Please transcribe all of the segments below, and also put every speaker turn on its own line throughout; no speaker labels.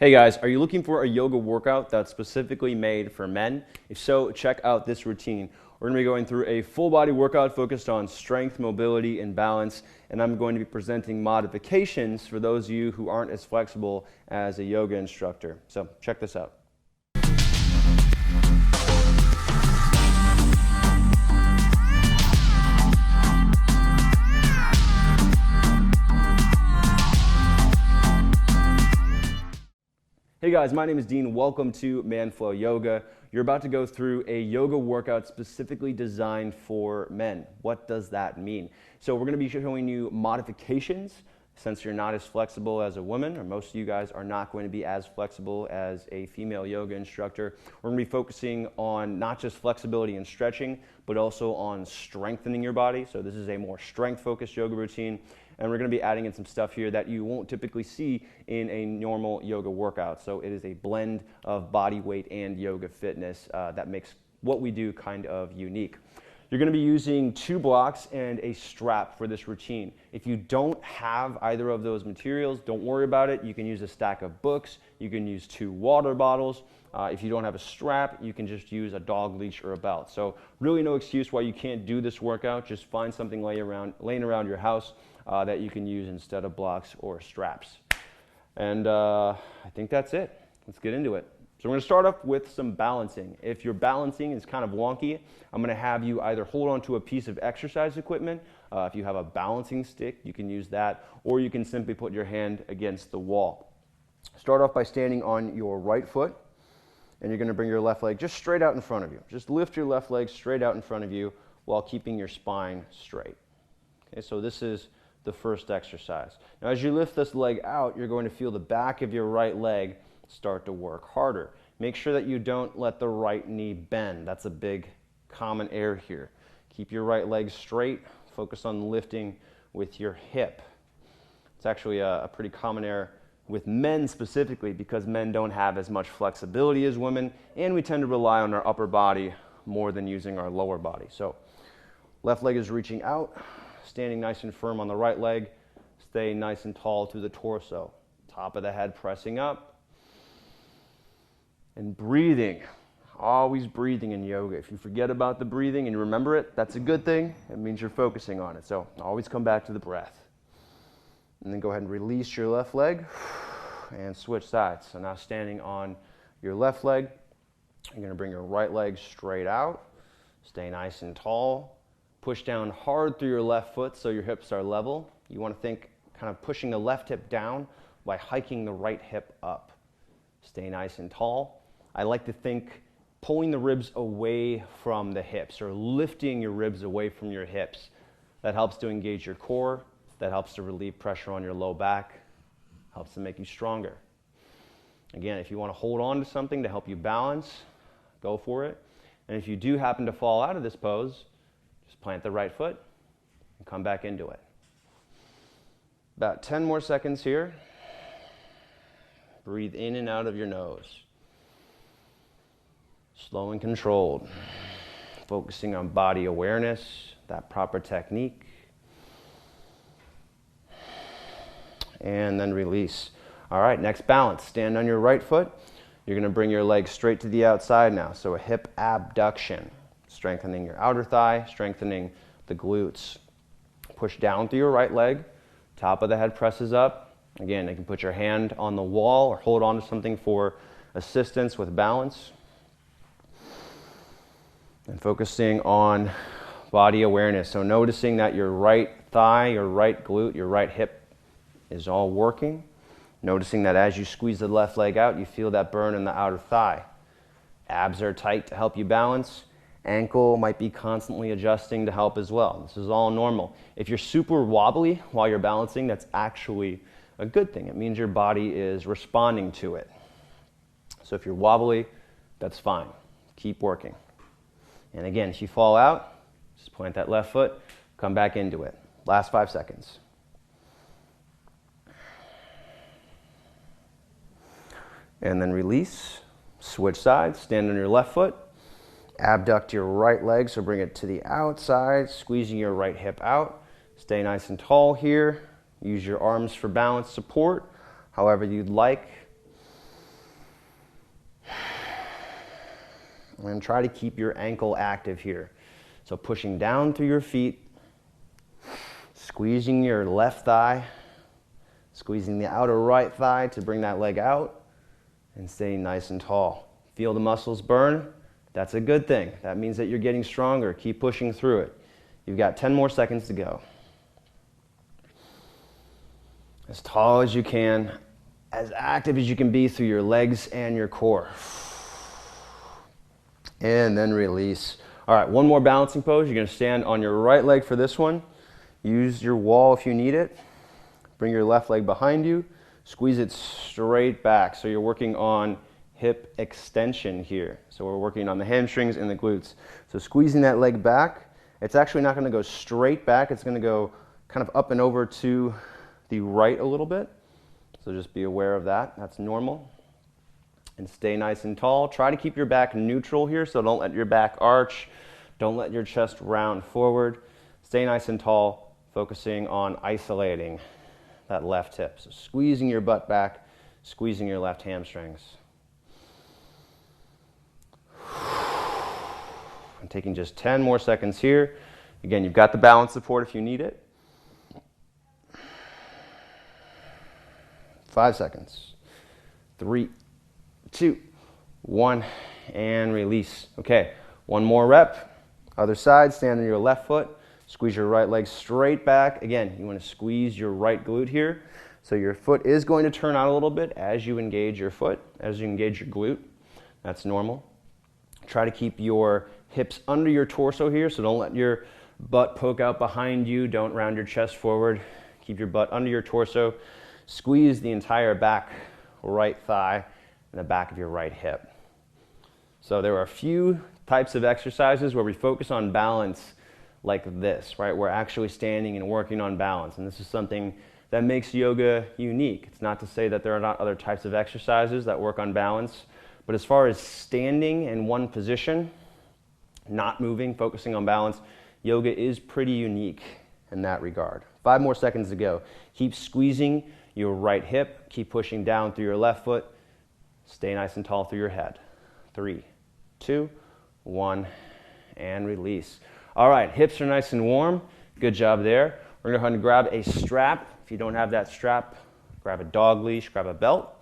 Hey guys, are you looking for a yoga workout that's specifically made for men? If so, check out this routine. We're going to be going through a full body workout focused on strength, mobility, and balance, and I'm going to be presenting modifications for those of you who aren't as flexible as a yoga instructor. So check this out. Hey guys, my name is Dean. Welcome to ManFlow Yoga. You're about to go through a yoga workout specifically designed for men. What does that mean? So we're going to be showing you modifications since you're not as flexible as a woman, or most of you guys are not going to be as flexible as a female yoga instructor. We're going to be focusing on not just flexibility and stretching, but also on strengthening your body. So this is a more strength-focused yoga routine. And we're going to be adding in some stuff here that you won't typically see in a normal yoga workout. So it is a blend of body weight and yoga fitness that makes what we do kind of unique. You're going to be using 2 blocks and a strap for this routine. If you don't have either of those materials, don't worry about it. You can use a stack of books. You can use 2 water bottles. If you don't have a strap, you can just use a dog leash or a belt. So really no excuse why you can't do this workout. Just find something laying around your house that you can use instead of blocks or straps. And I think that's it. Let's get into it. So we're going to start off with some balancing. If your balancing is kind of wonky, I'm going to have you either hold onto a piece of exercise equipment. If you have a balancing stick, you can use that, or you can simply put your hand against the wall. Start off by standing on your right foot, and you're going to bring your left leg just straight out in front of you. Just lift your left leg straight out in front of you while keeping your spine straight. Okay, so this is the first exercise. Now as you lift this leg out, you're going to feel the back of your right leg start to work harder. Make sure that you don't let the right knee bend. That's a big common error here. Keep your right leg straight. Focus on lifting with your hip. It's actually a pretty common error with men specifically because men don't have as much flexibility as women, and we tend to rely on our upper body more than using our lower body. So left leg is reaching out, standing nice and firm on the right leg. Stay nice and tall through the torso. Top of the head pressing up. And breathing. Always breathing in yoga. If you forget about the breathing and you remember it, that's a good thing. It means you're focusing on it. So always come back to the breath. And then go ahead and release your left leg and switch sides. So now standing on your left leg, you're going to bring your right leg straight out. Stay nice and tall. Push down hard through your left foot so your hips are level. You want to think kind of pushing the left hip down by hiking the right hip up. Stay nice and tall. I like to think pulling the ribs away from the hips or lifting your ribs away from your hips. That helps to engage your core. That helps to relieve pressure on your low back. Helps to make you stronger. Again, if you want to hold on to something to help you balance, go for it. And if you do happen to fall out of this pose, just plant the right foot and come back into it. About 10 more seconds here. Breathe in and out of your nose. Slow and controlled. Focusing on body awareness, that proper technique. And then release. All right, next balance. Stand on your right foot. You're going to bring your leg straight to the outside now. So a hip abduction. Strengthening your outer thigh, strengthening the glutes. Push down through your right leg. Top of the head presses up. Again, you can put your hand on the wall or hold on to something for assistance with balance. And focusing on body awareness. So noticing that your right thigh, your right glute, your right hip is all working. Noticing that as you squeeze the left leg out, you feel that burn in the outer thigh. Abs are tight to help you balance. Ankle might be constantly adjusting to help as well. This is all normal. If you're super wobbly while you're balancing, that's actually a good thing. It means your body is responding to it. So if you're wobbly, that's fine. Keep working. And again, if you fall out, just plant that left foot, come back into it. Last 5 seconds. And then release. Switch sides. Stand on your left foot. Abduct your right leg, so bring it to the outside, squeezing your right hip out. Stay nice and tall here. Use your arms for balance support, however you'd like. And try to keep your ankle active here. So pushing down through your feet, squeezing your left thigh, squeezing the outer right thigh to bring that leg out, and staying nice and tall. Feel the muscles burn? That's a good thing. That means that you're getting stronger. Keep pushing through it. You've got 10 more seconds to go. As tall as you can, as active as you can be through your legs and your core. And then release. All right, one more balancing pose. You're going to stand on your right leg for this one. Use your wall if you need it. Bring your left leg behind you. Squeeze it straight back. So you're working on hip extension here. So we're working on the hamstrings and the glutes. So squeezing that leg back. It's actually not going to go straight back. It's going to go kind of up and over to the right a little bit. So just be aware of that. That's normal. And stay nice and tall. Try to keep your back neutral here, so don't let your back arch. Don't let your chest round forward. Stay nice and tall, focusing on isolating that left hip. So squeezing your butt back, squeezing your left hamstrings. I'm taking just 10 more seconds here. Again, you've got the balance support if you need it. 5 seconds. 3, 2, 1, and release. Okay, one more rep. Other side, stand on your left foot. Squeeze your right leg straight back. Again, you want to squeeze your right glute here. So your foot is going to turn out a little bit as you engage your foot, as you engage your glute. That's normal. Try to keep your hips under your torso here, so don't let your butt poke out behind you. Don't round your chest forward. Keep your butt under your torso. Squeeze the entire back right thigh and the back of your right hip. So there are a few types of exercises where we focus on balance like this, right? We're actually standing and working on balance, and this is something that makes yoga unique. It's not to say that there are not other types of exercises that work on balance, but as far as standing in one position, not moving, focusing on balance, yoga is pretty unique in that regard. 5 more seconds to go. Keep squeezing your right hip. Keep pushing down through your left foot. Stay nice and tall through your head. 3, 2, 1, and release. All right, hips are nice and warm. Good job there. We're going to grab a strap. If you don't have that strap, grab a dog leash, grab a belt.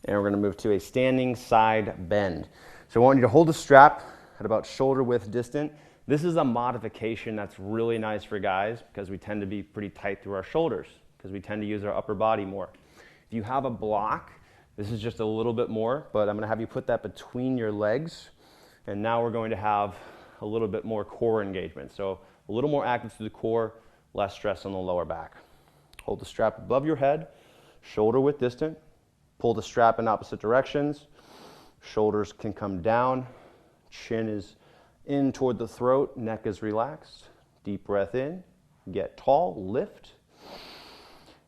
And we're going to move to a standing side bend. So I want you to hold the strap at about shoulder width distant. This is a modification that's really nice for guys because we tend to be pretty tight through our shoulders because we tend to use our upper body more. If you have a block, this is just a little bit more, but I'm going to have you put that between your legs. And now we're going to have a little bit more core engagement. So a little more active through the core, less stress on the lower back. Hold the strap above your head, shoulder width distant. Pull the strap in opposite directions. Shoulders can come down. Chin is in toward the throat. Neck is relaxed. Deep breath in. Get tall. Lift.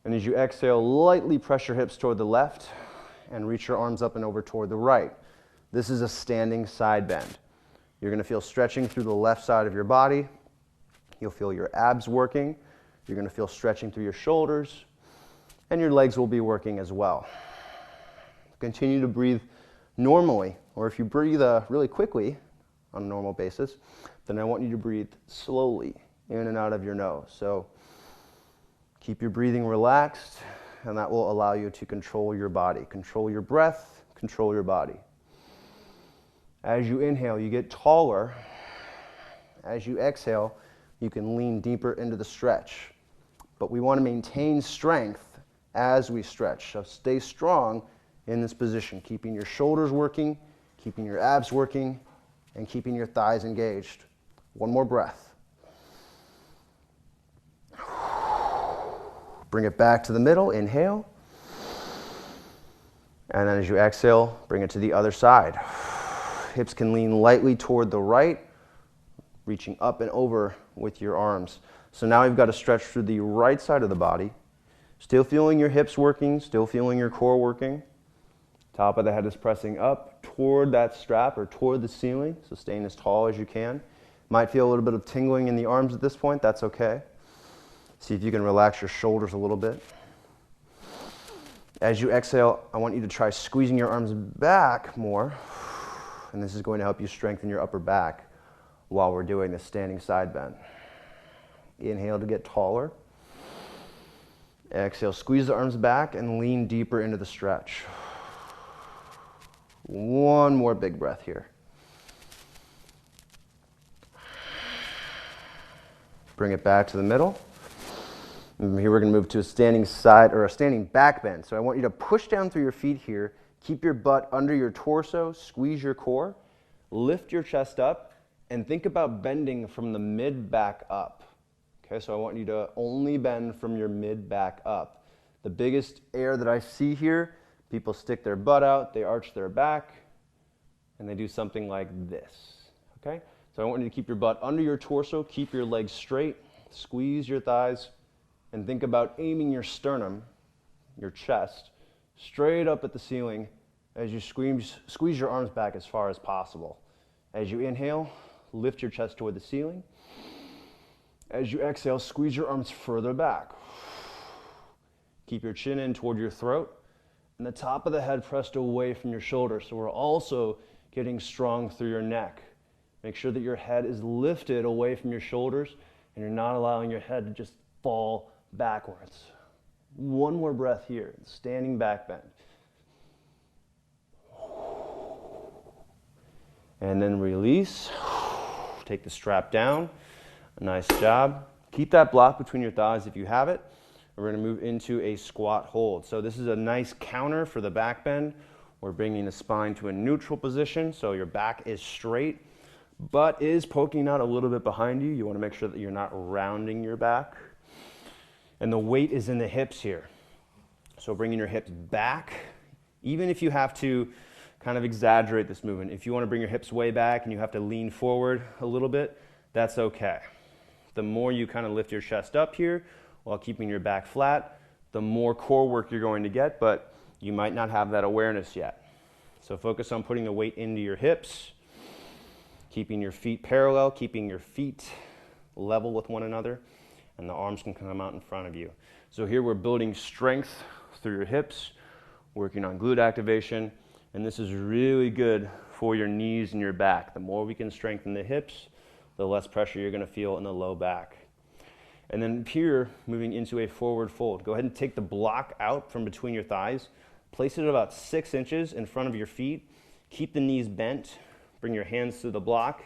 And as you exhale, lightly press your hips toward the left and reach your arms up and over toward the right. This is a standing side bend. You're going to feel stretching through the left side of your body. You'll feel your abs working. You're going to feel stretching through your shoulders. And your legs will be working as well. Continue to breathe normally, or if you breathe really quickly on a normal basis, then I want you to breathe slowly in and out of your nose. So keep your breathing relaxed, and that will allow you to control your body. Control your breath, control your body. As you inhale, you get taller. As you exhale, you can lean deeper into the stretch. But we want to maintain strength as we stretch. So stay strong in this position, keeping your shoulders working, keeping your abs working, and keeping your thighs engaged. One more breath. Bring it back to the middle, inhale. And then as you exhale, bring it to the other side. Hips can lean lightly toward the right, reaching up and over with your arms. So now you've got to stretch through the right side of the body, still feeling your hips working, still feeling your core working. Top of the head is pressing up toward that strap or toward the ceiling, so staying as tall as you can. Might feel a little bit of tingling in the arms at this point, that's okay. See if you can relax your shoulders a little bit. As you exhale, I want you to try squeezing your arms back more And this is going to help you strengthen your upper back while we're doing this standing side bend. Inhale to get taller. Exhale, squeeze the arms back and lean deeper into the stretch. One more big breath here. Bring it back to the middle. And here we're going to move to a standing side or a standing back bend. So I want you to push down through your feet here. Keep your butt under your torso, squeeze your core, lift your chest up, and think about bending from the mid back up. Okay, so I want you to only bend from your mid back up. The biggest error that I see here, people stick their butt out, they arch their back, and they do something like this. Okay, so I want you to keep your butt under your torso, keep your legs straight, squeeze your thighs, and think about aiming your sternum, your chest, straight up at the ceiling as you squeeze your arms back as far as possible. As you inhale, lift your chest toward the ceiling. As you exhale, squeeze your arms further back. Keep your chin in toward your throat and the top of the head pressed away from your shoulders. So we're also getting strong through your neck. Make sure that your head is lifted away from your shoulders and you're not allowing your head to just fall backwards. One more breath here, standing back bend. And then release. Take the strap down. Nice job. Keep that block between your thighs if you have it. We're going to move into a squat hold. So this is a nice counter for the back bend. We're bringing the spine to a neutral position so your back is straight, butt is poking out a little bit behind you. You want to make sure that you're not rounding your back. And the weight is in the hips here. So bringing your hips back, even if you have to kind of exaggerate this movement. If you want to bring your hips way back and you have to lean forward a little bit, that's okay. The more you kind of lift your chest up here while keeping your back flat, the more core work you're going to get, but you might not have that awareness yet. So focus on putting the weight into your hips, keeping your feet parallel, keeping your feet level with one another, and the arms can come out in front of you. So here we're building strength through your hips, working on glute activation, and this is really good for your knees and your back. The more we can strengthen the hips, the less pressure you're going to feel in the low back. And then here, moving into a forward fold. Go ahead and take the block out from between your thighs. Place it about 6 inches in front of your feet. Keep the knees bent. Bring your hands to the block.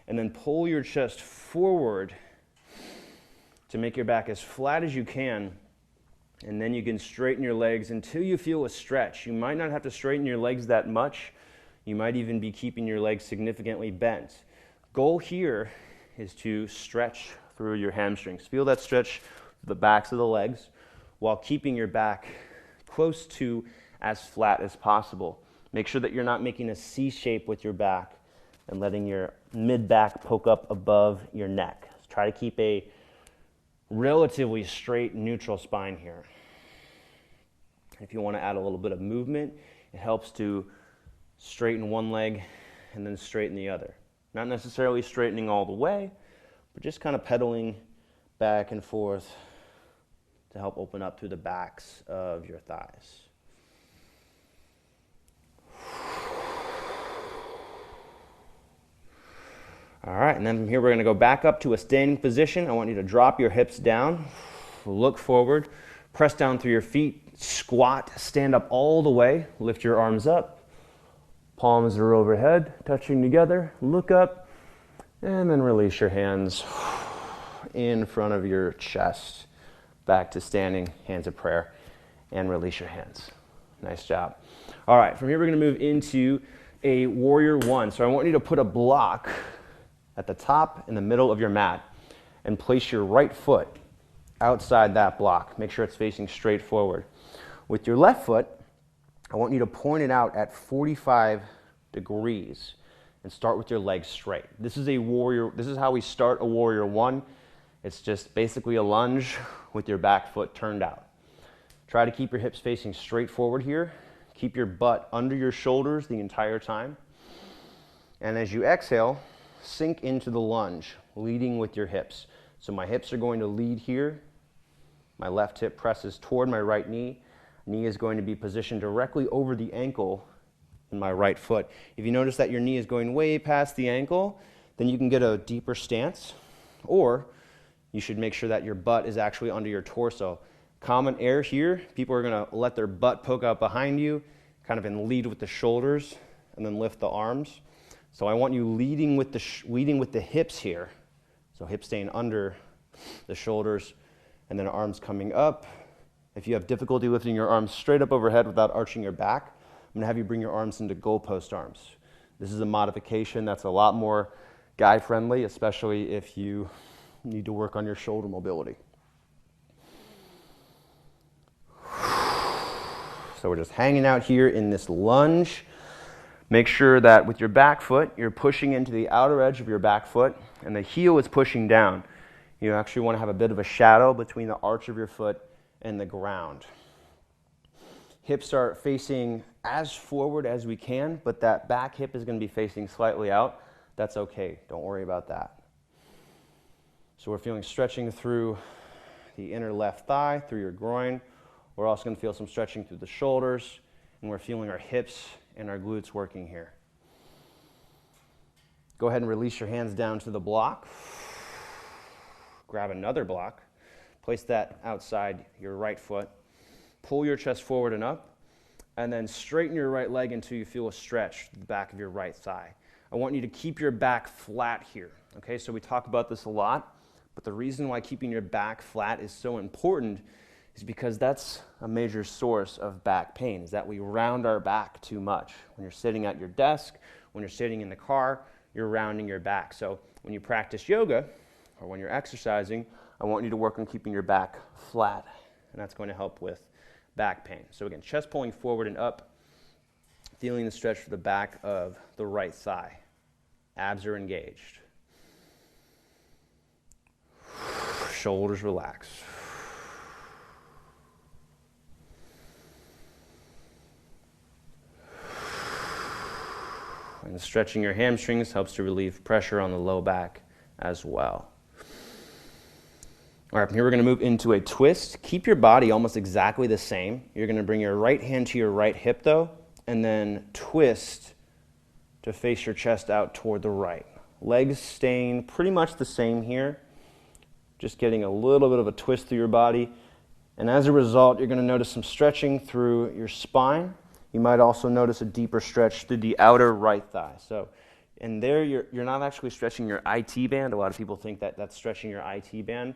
And then pull your chest forward to make your back as flat as you can. And then you can straighten your legs until you feel a stretch. You might not have to straighten your legs that much. You might even be keeping your legs significantly bent. Goal here is to stretch through your hamstrings. Feel that stretch the backs of the legs while keeping your back close to as flat as possible. Make sure that you're not making a C shape with your back and letting your mid-back poke up above your neck. Try to keep a relatively straight, neutral spine here. If you want to add a little bit of movement, it helps to straighten one leg and then straighten the other. Not necessarily straightening all the way, but just kind of pedaling back and forth to help open up through the backs of your thighs. All right, and then from here we're going to go back up to a standing position. I want you to drop your hips down, look forward, press down through your feet, squat, stand up all the way, lift your arms up, palms are overhead, touching together, look up, and then release your hands in front of your chest, back to standing, hands of prayer, and release your hands. Nice job. All right, from here we're going to move into a warrior one. So I want you to put a block at the top in the middle of your mat and place your right foot outside that block. Make sure it's facing straight forward. With your left foot, I want you to point it out at 45 degrees and start with your legs straight. This is how we start a warrior one. It's just basically a lunge with your back foot turned out. Try to keep your hips facing straight forward here. Keep your butt under your shoulders the entire time. And as you exhale, sink into the lunge, leading with your hips. So my hips are going to lead here. My left hip presses toward my right knee. Knee is going to be positioned directly over the ankle in my right foot. If you notice that your knee is going way past the ankle, then you can get a deeper stance, or you should make sure that your butt is actually under your torso. Common error here, people are going to let their butt poke out behind you, kind of and lead with the shoulders, and then lift the arms. So I want you leading with the hips here. So hips staying under the shoulders, and then arms coming up. If you have difficulty lifting your arms straight up overhead without arching your back, I'm going to have you bring your arms into goalpost arms. This is a modification that's a lot more guy-friendly, especially if you need to work on your shoulder mobility. So we're just hanging out here in this lunge. Make sure that with your back foot, you're pushing into the outer edge of your back foot, and the heel is pushing down. You actually want to have a bit of a shadow between the arch of your foot and the ground. Hips are facing as forward as we can, but that back hip is going to be facing slightly out. That's okay. Don't worry about that. So we're feeling stretching through the inner left thigh, through your groin. We're also going to feel some stretching through the shoulders, and we're feeling our hips and our glutes working here. Go ahead and release your hands down to the block. Grab another block. Place that outside your right foot. Pull your chest forward and up, and then straighten your right leg until you feel a stretch to the back of your right thigh. I want you to keep your back flat here. Okay, so we talk about this a lot, but the reason why keeping your back flat is so important is because that's a major source of back pain, is that we round our back too much. When you're sitting at your desk, when you're sitting in the car, you're rounding your back. So when you practice yoga, or when you're exercising, I want you to work on keeping your back flat, and that's going to help with back pain. So again, chest pulling forward and up, feeling the stretch for the back of the right thigh. Abs are engaged. Shoulders relax. And stretching your hamstrings helps to relieve pressure on the low back as well. All right, from here we're going to move into a twist. Keep your body almost exactly the same. You're going to bring your right hand to your right hip though, and then twist to face your chest out toward the right. Legs staying pretty much the same here, just getting a little bit of a twist through your body. And as a result, you're going to notice some stretching through your spine. You might also notice a deeper stretch through the outer right thigh. So, and there you're not actually stretching your IT band. A lot of people think that that's stretching your IT band.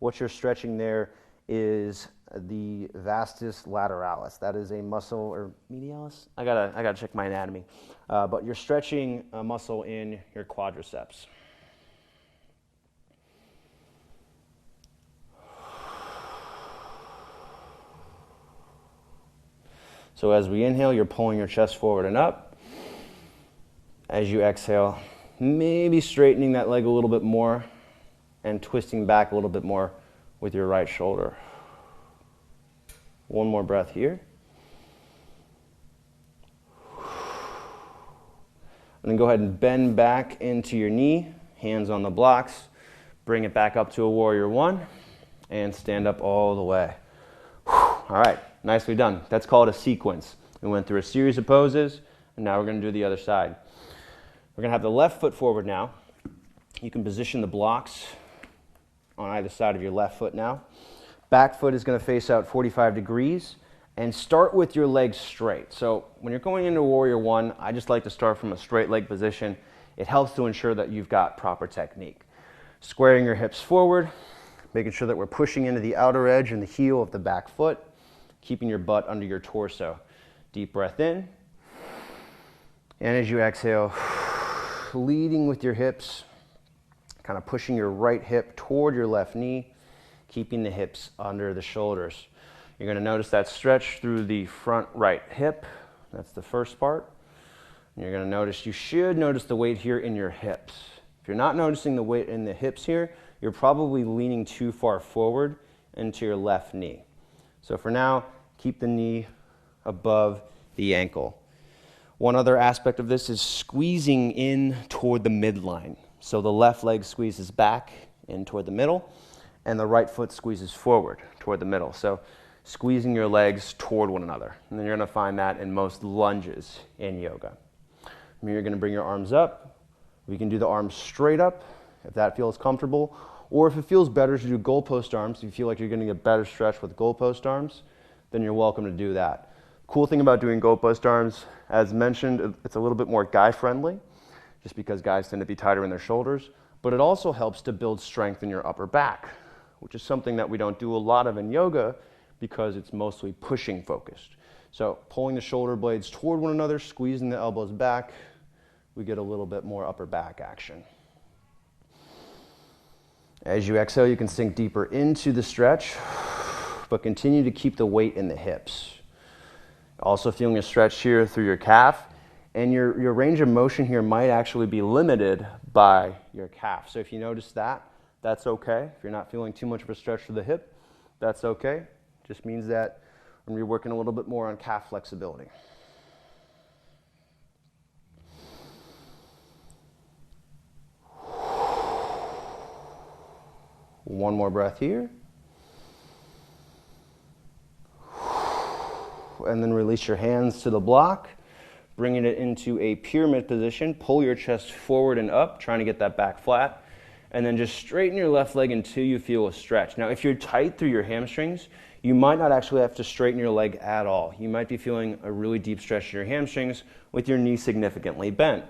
What you're stretching there is the vastus lateralis. That is a muscle, or medialis? I gotta check my anatomy. But you're stretching a muscle in your quadriceps. So as we inhale, you're pulling your chest forward and up. As you exhale, maybe straightening that leg a little bit more and twisting back a little bit more with your right shoulder. One more breath here. And then go ahead and bend back into your knee, hands on the blocks. Bring it back up to a warrior one and stand up all the way. All right, nicely done. That's called a sequence. We went through a series of poses, and now we're going to do the other side. We're going to have the left foot forward now. You can position the blocks on either side of your left foot now. Back foot is going to face out 45 degrees, and start with your legs straight. So when you're going into warrior one, I just like to start from a straight leg position. It helps to ensure that you've got proper technique. Squaring your hips forward, making sure that we're pushing into the outer edge and the heel of the back foot, keeping your butt under your torso. Deep breath in. And as you exhale, leading with your hips, kind of pushing your right hip toward your left knee, keeping the hips under the shoulders. You're going to notice that stretch through the front right hip. That's the first part. And you're going to notice, you should notice the weight here in your hips. If you're not noticing the weight in the hips here, you're probably leaning too far forward into your left knee. So for now, keep the knee above the ankle. One other aspect of this is squeezing in toward the midline. So the left leg squeezes back in toward the middle, and the right foot squeezes forward toward the middle. So squeezing your legs toward one another. And then you're going to find that in most lunges in yoga. You're going to bring your arms up. We can do the arms straight up if that feels comfortable, or if it feels better to do goalpost arms, if you feel like you're getting a better stretch with goalpost arms, then you're welcome to do that. Cool thing about doing goalpost arms, as mentioned, it's a little bit more guy friendly, just because guys tend to be tighter in their shoulders, but it also helps to build strength in your upper back, which is something that we don't do a lot of in yoga because it's mostly pushing focused. So pulling the shoulder blades toward one another, squeezing the elbows back, we get a little bit more upper back action. As you exhale, you can sink deeper into the stretch, but continue to keep the weight in the hips. Also feeling a stretch here through your calf, and your range of motion here might actually be limited by your calf. So if you notice that, that's okay. If you're not feeling too much of a stretch through the hip, that's okay. Just means that you're working a little bit more on calf flexibility. One more breath here. And then release your hands to the block, bringing it into a pyramid position. Pull your chest forward and up, trying to get that back flat. And then just straighten your left leg until you feel a stretch. Now, if you're tight through your hamstrings, you might not actually have to straighten your leg at all. You might be feeling a really deep stretch in your hamstrings with your knee significantly bent.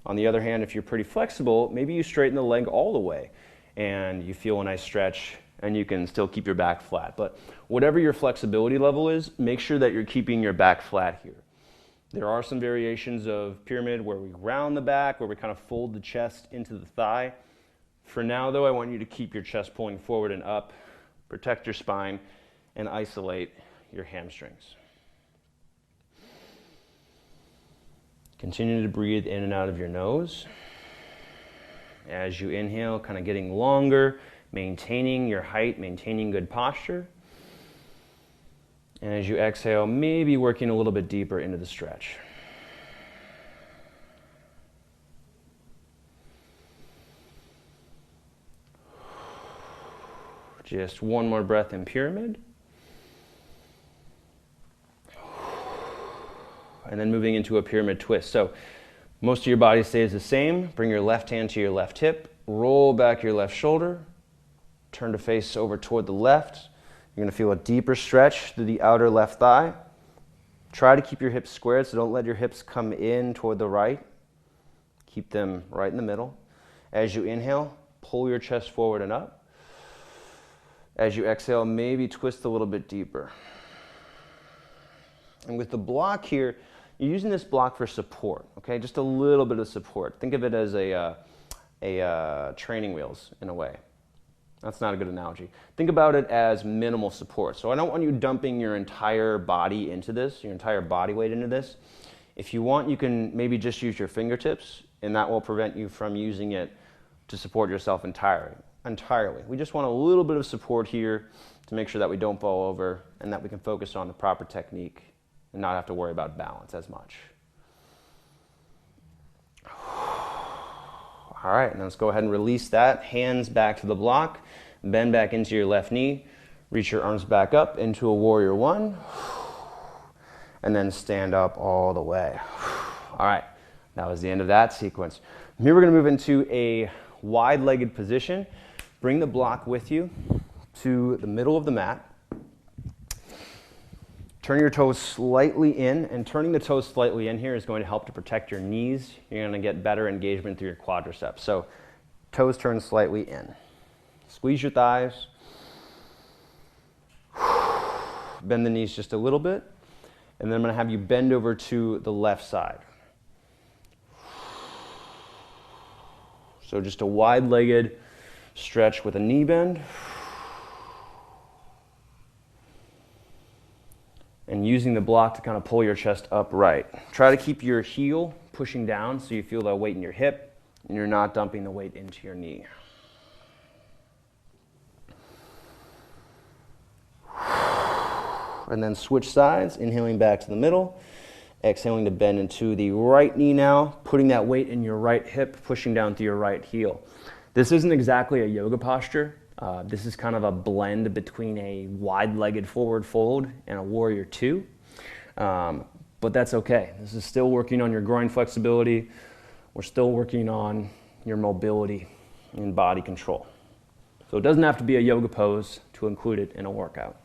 On the other hand, if you're pretty flexible, maybe you straighten the leg all the way and you feel a nice stretch and you can still keep your back flat. But whatever your flexibility level is, make sure that you're keeping your back flat here. There are some variations of pyramid where we round the back, where we kind of fold the chest into the thigh. For now, though, I want you to keep your chest pulling forward and up, protect your spine, and isolate your hamstrings. Continue to breathe in and out of your nose. As you inhale, kind of getting longer, maintaining your height, maintaining good posture. And as you exhale, maybe working a little bit deeper into the stretch. Just one more breath in pyramid. And then moving into a pyramid twist. So most of your body stays the same. Bring your left hand to your left hip. Roll back your left shoulder. Turn to face over toward the left. You're going to feel a deeper stretch through the outer left thigh. Try to keep your hips squared, so don't let your hips come in toward the right. Keep them right in the middle. As you inhale, pull your chest forward and up. As you exhale, maybe twist a little bit deeper. And with the block here, you're using this block for support, okay? Just a little bit of support. Think of it as a training wheels in a way. That's not a good analogy. Think about it as minimal support. So I don't want you dumping your entire body into this, your entire body weight into this. If you want, you can maybe just use your fingertips, and that will prevent you from using it to support yourself entirely. We just want a little bit of support here to make sure that we don't fall over and that we can focus on the proper technique and not have to worry about balance as much. All right, now let's go ahead and release that. Hands back to the block, bend back into your left knee, reach your arms back up into a warrior one, and then stand up all the way. All right, that was the end of that sequence. Here we're gonna move into a wide-legged position. Bring the block with you to the middle of the mat. Turn your toes slightly in, and turning the toes slightly in here is going to help to protect your knees. You're going to get better engagement through your quadriceps. So toes turn slightly in. Squeeze your thighs. Bend the knees just a little bit. And then I'm going to have you bend over to the left side. So just a wide-legged stretch with a knee bend. And using the block to kind of pull your chest upright. Try to keep your heel pushing down so you feel that weight in your hip and you're not dumping the weight into your knee. And then switch sides, inhaling back to the middle, exhaling to bend into the right knee now, putting that weight in your right hip, pushing down through your right heel. This isn't exactly a yoga posture. This is kind of a blend between a wide-legged forward fold and a warrior two, but that's okay. This is still working on your groin flexibility. We're still working on your mobility and body control. So it doesn't have to be a yoga pose to include it in a workout.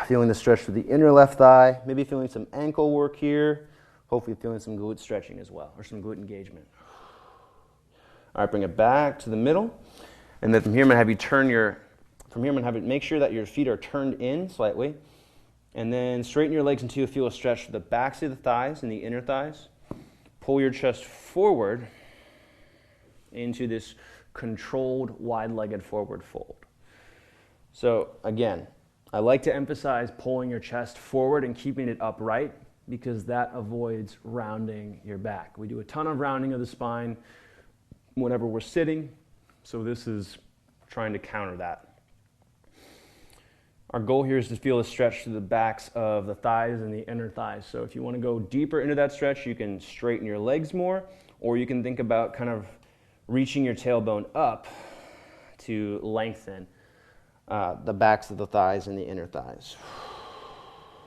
Feeling the stretch through the inner left thigh, maybe feeling some ankle work here, hopefully feeling some glute stretching as well, or some glute engagement. All right, bring it back to the middle, and then from here I'm gonna have you make sure that your feet are turned in slightly, and then straighten your legs until you feel a stretch through the backs of the thighs and the inner thighs. Pull your chest forward into this controlled wide-legged forward fold. So again, I like to emphasize pulling your chest forward and keeping it upright because that avoids rounding your back. We do a ton of rounding of the spine whenever we're sitting, so this is trying to counter that. Our goal here is to feel a stretch through the backs of the thighs and the inner thighs. So if you want to go deeper into that stretch, you can straighten your legs more, or you can think about kind of reaching your tailbone up to lengthen the backs of the thighs and the inner thighs.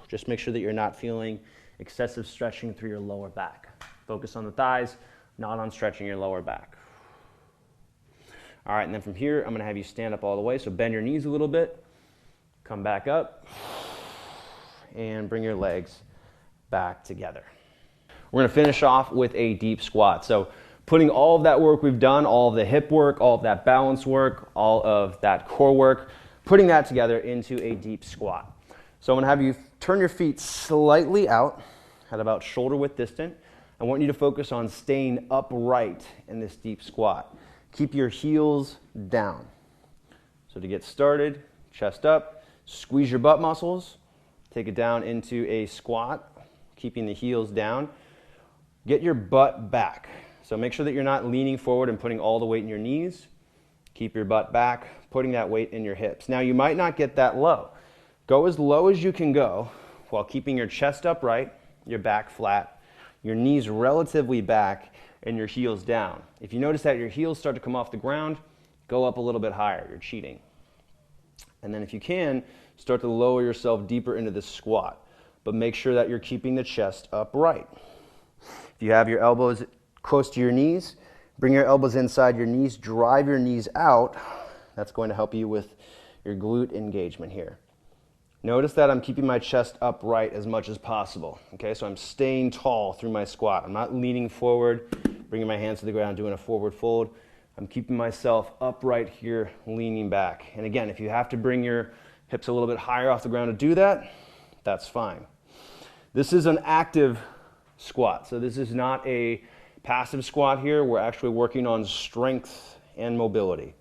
Just make sure that you're not feeling excessive stretching through your lower back. Focus on the thighs, not on stretching your lower back. All right, and then from here, I'm gonna have you stand up all the way. So bend your knees a little bit, come back up, and bring your legs back together. We're gonna finish off with a deep squat. So putting all of that work we've done, all of the hip work, all of that balance work, all of that core work, putting that together into a deep squat. So I'm gonna have you turn your feet slightly out at about shoulder width distant. I want you to focus on staying upright in this deep squat. Keep your heels down. So to get started, chest up, squeeze your butt muscles, take it down into a squat, keeping the heels down. Get your butt back. So make sure that you're not leaning forward and putting all the weight in your knees. Keep your butt back, putting that weight in your hips. Now you might not get that low. Go as low as you can go while keeping your chest upright, your back flat, your knees relatively back, and your heels down. If you notice that your heels start to come off the ground, go up a little bit higher. You're cheating. And then if you can, start to lower yourself deeper into this squat. But make sure that you're keeping the chest upright. If you have your elbows close to your knees, bring your elbows inside your knees, drive your knees out. That's going to help you with your glute engagement here. Notice that I'm keeping my chest upright as much as possible. Okay, so I'm staying tall through my squat. I'm not leaning forward, bringing my hands to the ground, doing a forward fold. I'm keeping myself upright here, leaning back. And again, if you have to bring your hips a little bit higher off the ground to do that, that's fine. This is an active squat, so this is not a passive squat here. We're actually working on strength and mobility.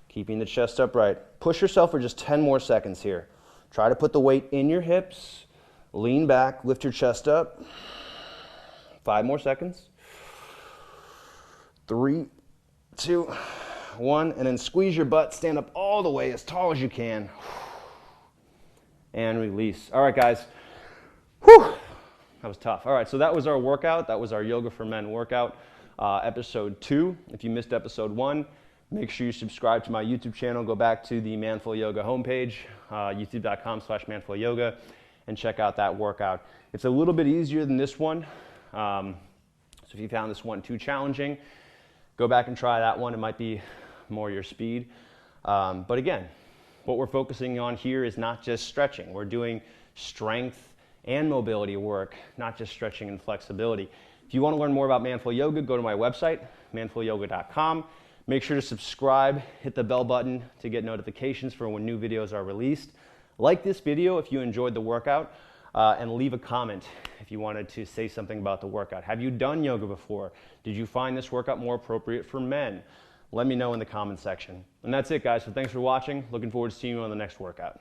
Keeping the chest upright. Push yourself for just 10 more seconds here. Try to put the weight in your hips, lean back, lift your chest up. 5 more seconds. 3, 2, 1, and then squeeze your butt, stand up all the way as tall as you can. And release. All right, guys. Whew. That was tough. All right, so that was our workout. That was our Yoga for Men workout, episode 2. If you missed episode 1, make sure you subscribe to my YouTube channel. Go back to the Manful Yoga homepage, youtube.com/manfulyoga, and check out that workout. It's a little bit easier than this one. So if you found this one too challenging, go back and try that one. It might be more your speed. But again, what we're focusing on here is not just stretching. We're doing strength and mobility work, not just stretching and flexibility. If you want to learn more about Manful Yoga, go to my website, manfulyoga.com. Make sure to subscribe, hit the bell button to get notifications for when new videos are released. Like this video if you enjoyed the workout, and leave a comment if you wanted to say something about the workout. Have you done yoga before? Did you find this workout more appropriate for men? Let me know in the comment section. And that's it, guys. So thanks for watching. Looking forward to seeing you on the next workout.